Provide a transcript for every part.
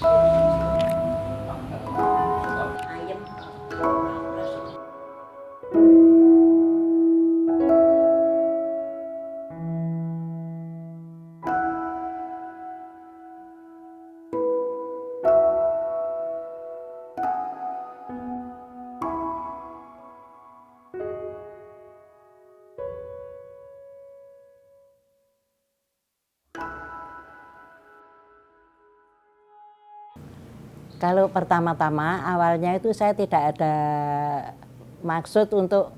Ayam. Kalau pertama-tama awalnya itu saya tidak ada maksud untuk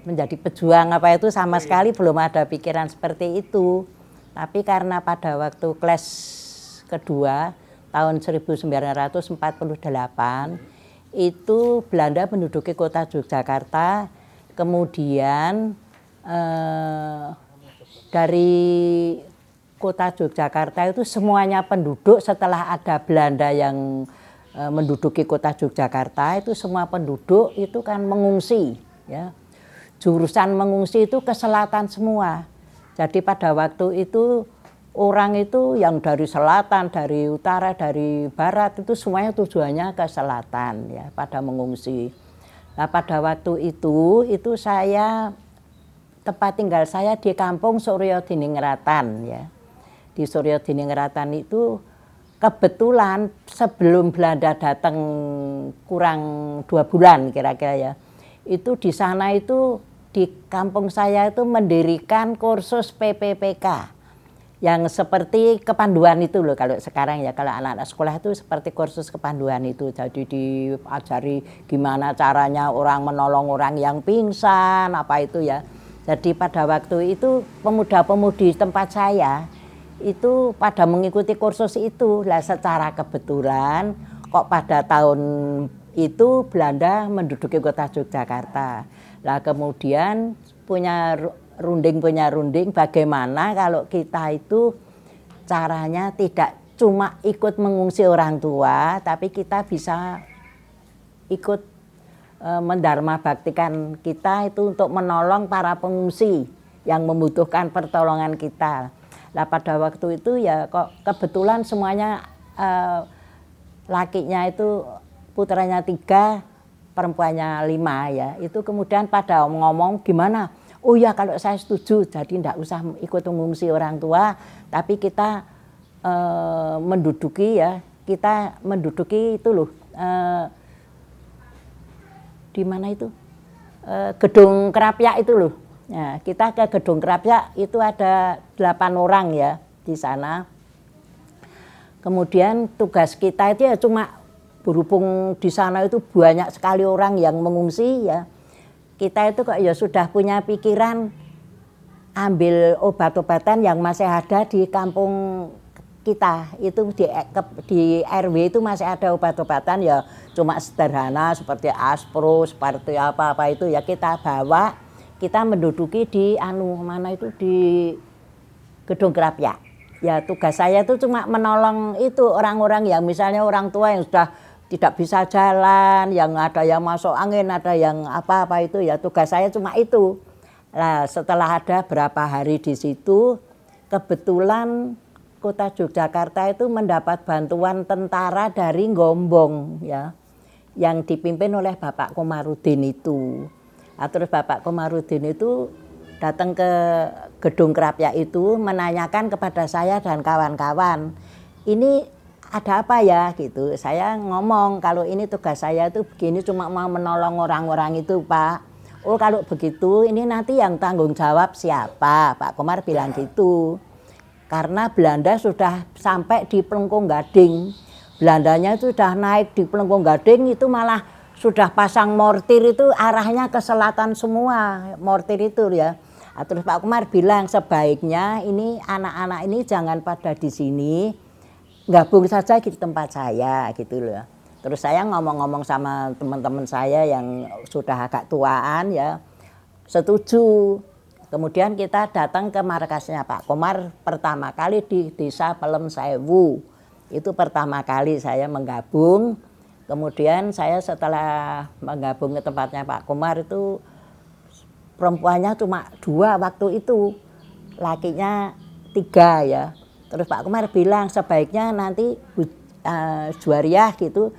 menjadi pejuang apa itu, sama sekali belum ada pikiran seperti itu. Tapi karena pada waktu kelas kedua tahun 1948 itu Belanda menduduki kota Yogyakarta, kemudian dari kota Yogyakarta itu semuanya penduduk setelah ada Belanda yang menduduki kota Yogyakarta itu semua penduduk itu kan mengungsi ya. Jurusan mengungsi itu ke selatan semua. Jadi pada waktu itu orang itu yang dari selatan, dari utara, dari barat itu semuanya tujuannya ke selatan ya pada mengungsi. Nah pada waktu itu saya tempat tinggal saya di kampung Suryo Dininggratan ya. Di Suryo Dininggratan itu kebetulan sebelum Belanda datang kurang 2 bulan kira-kira ya, itu di sana itu di kampung saya itu mendirikan kursus PPPK yang seperti kepanduan itu loh kalau sekarang ya, kalau anak-anak sekolah itu seperti kursus kepanduan itu. Jadi diajari gimana caranya orang menolong orang yang pingsan apa itu ya. Jadi pada waktu itu pemuda-pemudi tempat saya itu pada mengikuti kursus itu. Lah secara kebetulan kok pada tahun itu Belanda menduduki kota Yogyakarta. Lah kemudian punya runding bagaimana kalau kita itu caranya tidak cuma ikut mengungsi orang tua, tapi kita bisa ikut mendharma baktikan kita itu untuk menolong para pengungsi yang membutuhkan pertolongan kita. Nah pada waktu itu ya kok kebetulan semuanya lakinya itu putranya 3, perempuannya 5 ya. Itu kemudian pada ngomong gimana? Oh ya kalau saya setuju, jadi tidak usah ikut mengungsi orang tua, tapi kita menduduki itu loh. Di mana itu? Gedung Krapyak itu loh. Nah, kita ke Gedung Krapyak itu ada 8 orang ya di sana. Kemudian tugas kita itu ya cuma berhubung di sana itu banyak sekali orang yang mengungsi ya. Kita itu kok ya sudah punya pikiran ambil obat-obatan yang masih ada di kampung kita. Itu di RW itu masih ada obat-obatan ya cuma sederhana seperti aspro, seperti apa-apa itu ya kita bawa. Kita menduduki di mana itu di Gedung Krapyak. Ya tugas saya itu cuma menolong itu orang-orang yang misalnya orang tua yang sudah tidak bisa jalan, yang ada yang masuk angin, ada yang apa-apa itu ya tugas saya cuma itu. Nah setelah ada berapa hari di situ, kebetulan kota Yogyakarta itu mendapat bantuan tentara dari Gombong ya, yang dipimpin oleh Bapak Komarudin itu. Nah, terus Bapak Komarudin itu datang ke Gedung Krapyak itu menanyakan kepada saya dan kawan-kawan, ini ada apa ya gitu. Saya ngomong kalau ini tugas saya itu begini, cuma mau menolong orang-orang itu Pak. Oh kalau begitu ini nanti yang tanggung jawab siapa? Pak Komar bilang gitu. Karena Belanda sudah sampai di Plengkung Gading. Belandanya itu sudah naik di Plengkung Gading itu malah sudah pasang mortir itu arahnya ke selatan semua mortir itu ya. Terus Pak Komar bilang sebaiknya ini anak-anak ini jangan pada di sini, gabung saja di tempat saya gitu loh. Terus saya ngomong-ngomong sama teman-teman saya yang sudah agak tuaan ya, setuju. Kemudian kita datang ke markasnya Pak Komar pertama kali di Desa Pelem Sewu. Itu pertama kali saya menggabung. Kemudian saya setelah menggabung ke tempatnya Pak Komar itu perempuannya cuma 2 waktu itu, lakinya 3 ya. Terus Pak Komar bilang sebaiknya nanti Juwariah gitu,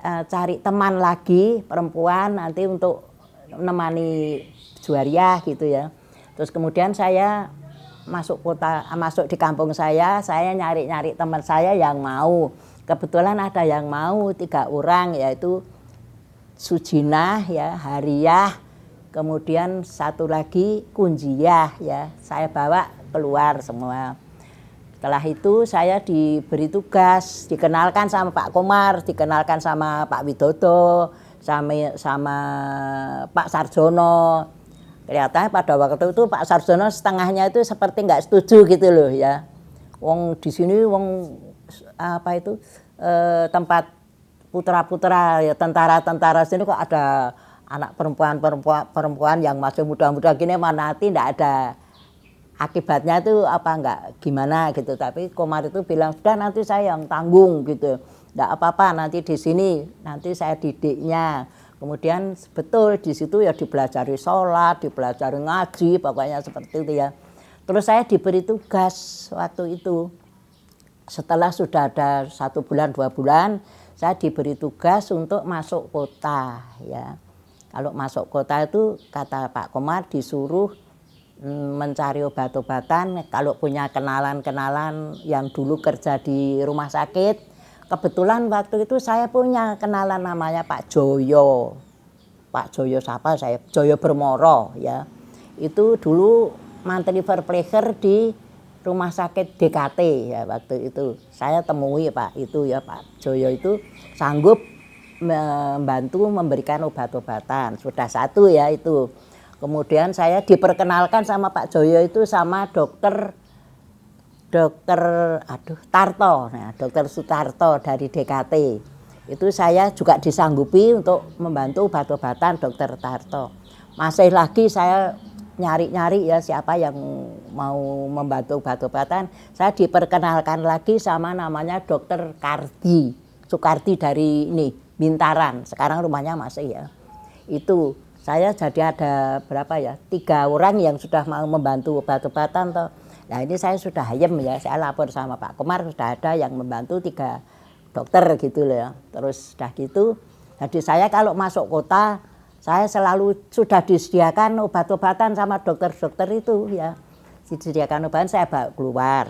cari teman lagi perempuan nanti untuk menemani Juwariah gitu ya. Terus kemudian saya masuk di kampung saya nyari-nyari teman saya yang mau. Kebetulan ada yang mau 3 orang, yaitu Sujinah ya, Hariah, kemudian satu lagi Kunjiah ya. Saya bawa keluar semua. Setelah itu saya diberi tugas, dikenalkan sama Pak Komar, dikenalkan sama Pak Widodo, sama Pak Sarjono. Kelihatannya pada waktu itu Pak Sarjono setengahnya itu seperti nggak setuju gitu loh ya. Wong di sini tempat putra-putra ya, tentara-tentara sini kok ada anak perempuan yang masih muda-muda gini, mana nanti enggak ada akibatnya itu enggak gimana gitu. Tapi Komar itu bilang, sudah nanti saya yang tanggung gitu, enggak apa-apa, nanti di sini nanti saya didiknya. Kemudian betul di situ ya dipelajari sholat, dipelajari ngaji, pokoknya seperti itu ya. Terus saya diberi tugas waktu itu, setelah sudah ada 1 bulan 2 bulan, saya diberi tugas untuk masuk kota ya. Kalau masuk kota itu kata Pak Komar disuruh mencari obat-obatan, kalau punya kenalan-kenalan yang dulu kerja di rumah sakit. Kebetulan waktu itu saya punya kenalan namanya Pak Joyo. Pak Joyo siapa saya? Joyo Bermoro ya. Itu dulu mantri verpleger di rumah sakit DKT ya waktu itu. Saya temui Pak itu ya, Pak Joyo itu sanggup membantu memberikan obat-obatan. Sudah 1 ya itu. Kemudian saya diperkenalkan sama Pak Joyo itu sama dokter Tarto, nah, dokter Sutarto dari DKT. Itu saya juga disanggupi untuk membantu obat-obatan dokter Tarto. Masih lagi saya nyari-nyari ya siapa yang mau membantu obat-obatan. Saya diperkenalkan lagi sama namanya dokter Kardi, Sukardi dari ini, Bintaran. Sekarang rumahnya masih ya. Itu saya jadi ada berapa ya, 3 orang yang sudah mau membantu obat-obatan toh. Nah ini saya sudah hayem ya, saya lapor sama Pak Komar sudah ada yang membantu 3 dokter gitu loh ya. Terus sudah gitu, jadi saya kalau masuk kota saya selalu sudah disediakan obat-obatan sama dokter-dokter itu ya. Disediakan obat saya bawa keluar.